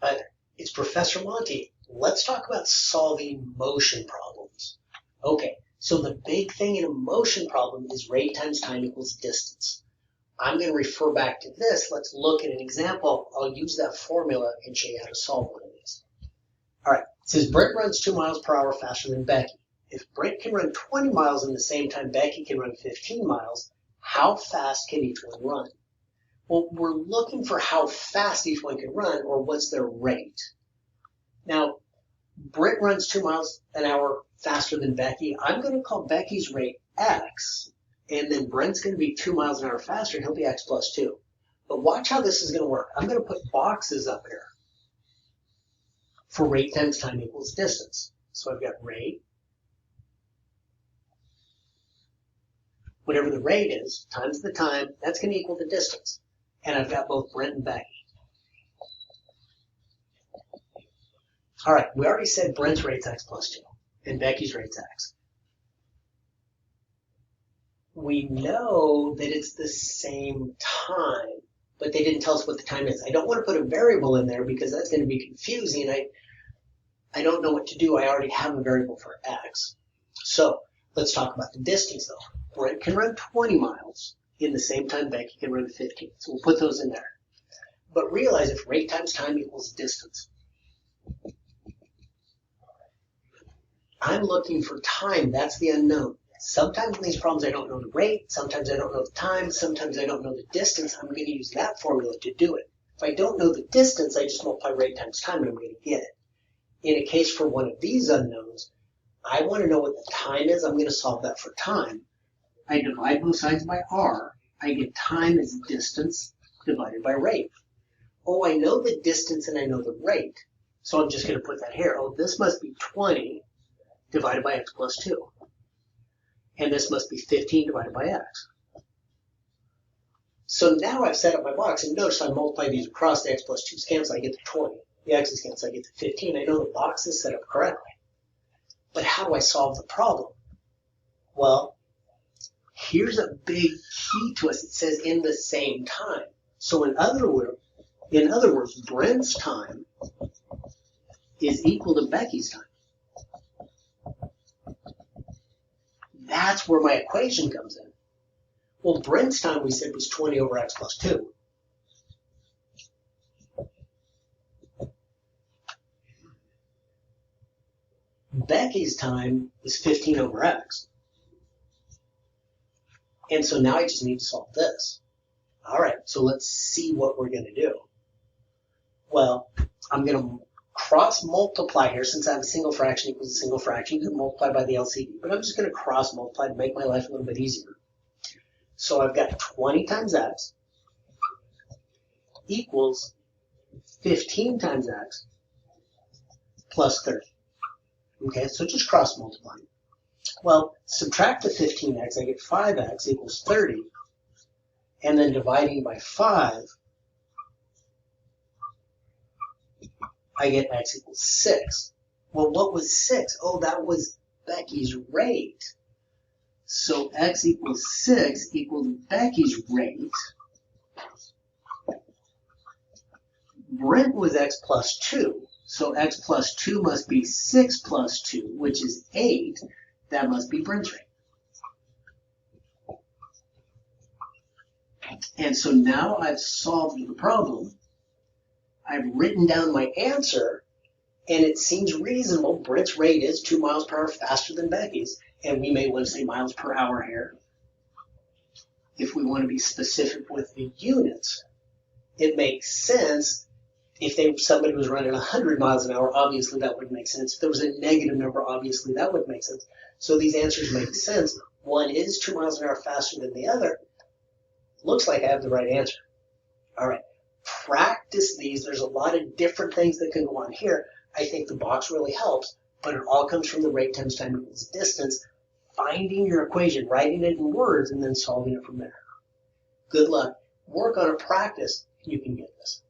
Hi there, it's Professor Monty. Let's talk about solving motion problems. Okay, so the big thing in a motion problem is rate times time equals distance. I'm going to refer back to this. Let's look at an example. I'll use that formula and show you how to solve one of these. All right, it says Brent runs 2 miles per hour faster than Becky. If Brent can run 20 miles in the same time Becky can run 15 miles, how fast can each one run? Well, we're looking for how fast each one can run, or what's their rate. Now, Brent runs 2 miles an hour faster than Becky. I'm going to call Becky's rate X, and then Brent's going to be 2 miles an hour faster, and he'll be X plus 2. But watch how this is going to work. I'm going to put boxes up here for rate times time equals distance. So I've got rate, whatever the rate is, times the time, that's going to equal the distance. And I've got both Brent and Becky. All right, we already said Brent's rate's X plus 2, and Becky's rate's X. We know that it's the same time, but they didn't tell us what the time is. I don't want to put a variable in there because that's going to be confusing. I don't know what to do. I already have a variable for X. So let's talk about the distance, though. Brent can run 20 miles in the same time Becky can run 15. So we'll put those in there. But realize if rate times time equals distance, I'm looking for time. That's the unknown. Sometimes in these problems I don't know the rate. Sometimes I don't know the time. Sometimes I don't know the distance. I'm going to use that formula to do it. If I don't know the distance, I just multiply rate times time and I'm going to get it. In a case for one of these unknowns, I want to know what the time is. I'm going to solve that for time. I divide both sides by r. I get time as distance divided by rate. Oh, I know the distance and I know the rate. So I'm just going to put that here. Oh, this must be 20 divided by x plus 2. And this must be 15 divided by x. So now I've set up my box, and notice I multiply these across, the x plus 2's cancel, I get the 20. The x's cancel, I get the 15. I know the box is set up correctly. But how do I solve the problem? Well, here's a big key to us. It says in the same time. So in other words, Brent's time is equal to Becky's time. That's where my equation comes in. Well, Brent's time we said was 20 over x plus 2. Becky's time is 15 over x. And so now I just need to solve this. All right, so let's see what we're going to do. Well, I'm going to cross multiply here. Since I have a single fraction equals a single fraction, you can multiply by the LCD. But I'm just going to cross multiply to make my life a little bit easier. So I've got 20 times x equals 15 times x plus 30. Okay, so just cross multiply. Well, subtract the 15x, I get 5x equals 30. And then dividing by 5, I get x equals 6. Well, what was 6? Oh, that was Becky's rate. So x equals 6 equals Becky's rate. Brent was x plus 2. So x plus 2 must be 6 plus 2, which is 8. That must be Brent's rate. And so now I've solved the problem. I've written down my answer, and it seems reasonable. Brent's rate is 2 miles per hour faster than Becky's, and we may want to say miles per hour here. If we want to be specific with the units, it makes sense. If somebody was running 100 miles an hour, obviously that would make sense. If there was a negative number, obviously that would make sense. So these answers make sense. One is 2 miles an hour faster than the other. Looks like I have the right answer. All right. Practice these. There's a lot of different things that can go on here. I think the box really helps, but it all comes from the rate times time equals distance, finding your equation, writing it in words, and then solving it from there. Good luck. Work on it, practice, you can get this.